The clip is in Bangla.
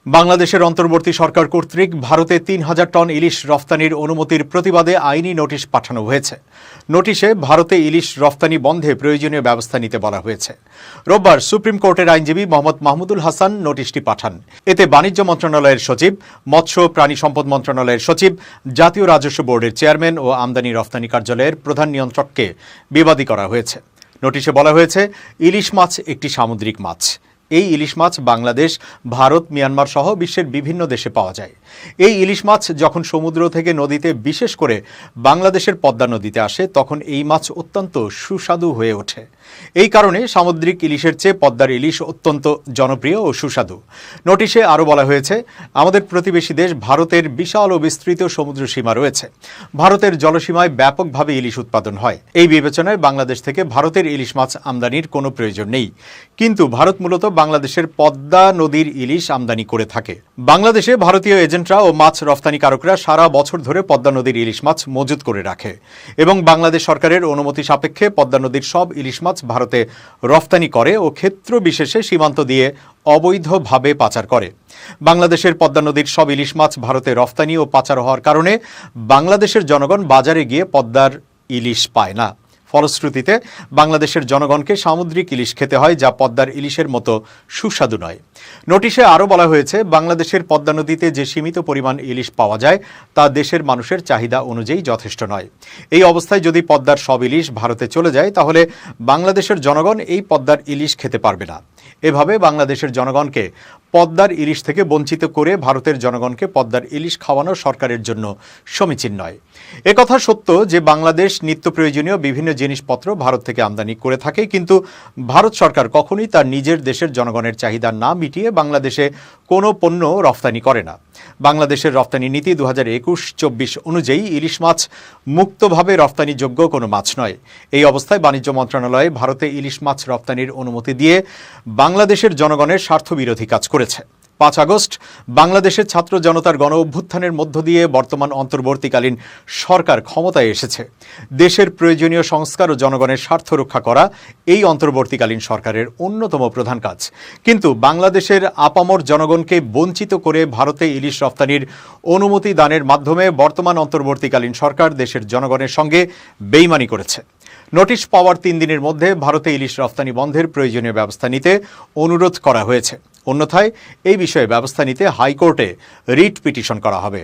বাংলাদেশের অন্তর্বর্তী সরকার কর্তৃক ভারতে ৩,০০০ টন ইলিশ রফতানির অনুমতির প্রতিবাদে আইনি নোটিশ পাঠানো হয়েছে। নোটিশে ভারতে ইলিশ রফতানি বন্ধে প্রয়োজনীয় ব্যবস্থা নিতে বলা হয়েছে। রোববার সুপ্রিম কোর্টের আইনজীবী মোহাম্মদ মাহমুদুল হাসান নোটিশটি পাঠান। এতে বাণিজ্য মন্ত্রণালয়ের সচিব, মৎস্য প্রাণী সম্পদ মন্ত্রণালয়ের সচিব, জাতীয় রাজস্ব বোর্ডের চেয়ারম্যান ও আমদানি রফতানি কার্যালয়ের প্রধান নিয়ন্ত্রককে বিবাদী করা হয়েছে। নোটিশে বলা হয়েছে, ইলিশ মাছ একটি সামুদ্রিক মাছ। এই ইলিশ মাছ বাংলাদেশ, ভারত, মিয়ানমার সহ বিশ্বের বিভিন্ন দেশে পাওয়া যায়। এই ইলিশ মাছ যখন সমুদ্র থেকে নদীতে, বিশেষ করে বাংলাদেশের পদ্মা নদীতে আসে, তখন এই মাছ অত্যন্ত সুস্বাদু হয়ে ওঠে। এই কারণে সামুদ্রিক ইলিশের চেয়ে পদ্মার ইলিশ অত্যন্ত জনপ্রিয় ও সুস্বাদু। নোটিশে আরও বলা হয়েছে, আমাদের প্রতিবেশী দেশ ভারতের বিশাল ও বিস্তৃত সমুদ্র সীমা রয়েছে। ভারতের জলসীমায় ব্যাপকভাবে ইলিশ উৎপাদন হয়। এই বিবেচনায় বাংলাদেশ থেকে ভারতের ইলিশ মাছ আমদানির কোনো প্রয়োজন নেই। কিন্তু ভারত মূলত বাংলাদেশের পদ্মা নদীর ইলিশ আমদানি করে থাকে। বাংলাদেশে ভারতীয় এজেন্টরা ও মাছ রফতানিকারকরা সারা বছর ধরে পদ্মা নদীর ইলিশ মাছ মজুত করে রাখে এবং বাংলাদেশ সরকারের অনুমতি সাপেক্ষে পদ্মা নদীর সব ইলিশ মাছ ভারতে রফতানি করে ও ক্ষেত্র বিশেষে সীমান্ত দিয়ে অবৈধভাবে পাচার করে। বাংলাদেশের পদ্মা নদীর সব ইলিশ মাছ ভারতে রফতানি ও পাচার হওয়ার কারণে বাংলাদেশের জনগণ বাজারে গিয়ে পদ্মার ইলিশ পায় না। ফলশ্রুতিতে বাংলাদেশের জনগণকে সামুদ্রিক ইলিশ খেতে হয়, যা পদ্মার ইলিশের মতো সুস্বাদু নয়। নোটিশে আরও বলা হয়েছে, বাংলাদেশের পদ্মা নদীতে যে সীমিত পরিমাণ ইলিশ পাওয়া যায় তা দেশের মানুষের চাহিদা অনুযায়ী যথেষ্ট নয়। এই অবস্থায় যদি পদ্মার সব ইলিশ ভারতে চলে যায়, তাহলে বাংলাদেশের জনগণ এই পদ্মার ইলিশ খেতে পারবে না। এভাবে বাংলাদেশের জনগণকে পদ্মার ইলিশ থেকে বঞ্চিত করে ভারতের জনগণকে পদ্মার ইলিশ খাওয়ানো সরকারের জন্য সমীচীন নয়। একথা সত্য যে বাংলাদেশ নিত্য প্রয়োজনীয় বিভিন্ন জিনিসপত্র ভারত থেকে আমদানি করে থাকে, কিন্তু ভারত সরকার কখনোই তার নিজের দেশের জনগণের চাহিদা না মিটিয়ে বাংলাদেশে কোনো পণ্য রফতানি করে না। বাংলাদেশের রফতানি নীতি 2021-24 অনুযায়ী ইলিশ মাছ মুক্তভাবে রফতানিযোগ্য কোনো মাছ নয়। এই অবস্থায় বাণিজ্য মন্ত্রণালয় ভারতে ইলিশ মাছ রফতানির অনুমতি দিয়ে বাংলাদেশের জনগণের স্বার্থবিরোধী কাজ করেছে। 5 আগস্ট বাংলাদেশের ছাত্র জনতার গণ অভ্যুত্থানের মধ্য দিয়ে বর্তমান অন্তর্বর্তীকালীন সরকার ক্ষমতায় এসেছে। দেশের প্রয়োজনীয় সংস্কার ও জনগণের স্বার্থ রক্ষা করা এই অন্তর্বর্তীকালীন সরকারের অন্যতম প্রধান কাজ। কিন্তু বাংলাদেশের আপামর জনগণকে বঞ্চিত করে ভারতে ইলিশ রফতানির অনুমতি দানের মাধ্যমে বর্তমান অন্তর্বর্তীকালীন সরকার দেশের জনগণের সঙ্গে বেইমানি করেছে। নোটিশ পাওয়ার 3 দিনের মধ্যে ভারতে ইলিশ রফতানি বন্ধের প্রয়োজনীয় ব্যবস্থা নিতে অনুরোধ করা হয়েছে। অন্যথায় এই বিষয়ে ব্যবস্থা নিতে হাইকোর্টে রিট পিটিশন করা হবে।